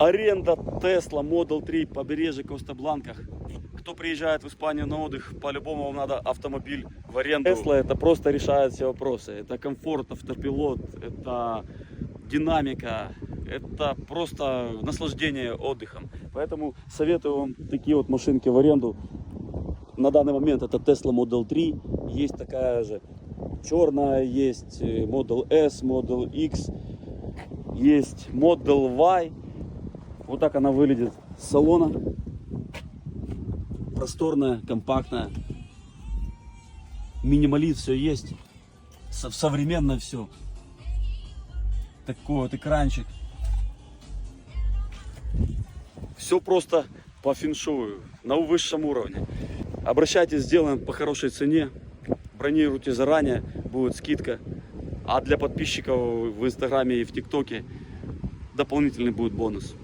Аренда Tesla Model 3, побережье Коста-Бланках. Кто приезжает в Испанию на отдых, по-любому вам надо автомобиль в аренду. Tesla это просто решает все вопросы. Это комфорт, автопилот, это динамика, это просто наслаждение отдыхом. Поэтому советую вам такие вот машинки в аренду. На данный момент это Tesla Model 3, есть такая же черная, есть Model S, Model X, есть Model Y. Вот так она выглядит с салона. Просторная, компактная. Минималист, все есть. Современно все. Такой вот экранчик. Все просто по феншую, на высшем уровне. Обращайтесь, сделаем по хорошей цене. Бронируйте заранее, будет скидка. А для подписчиков в Инстаграме и в ТикТоке дополнительный будет бонус.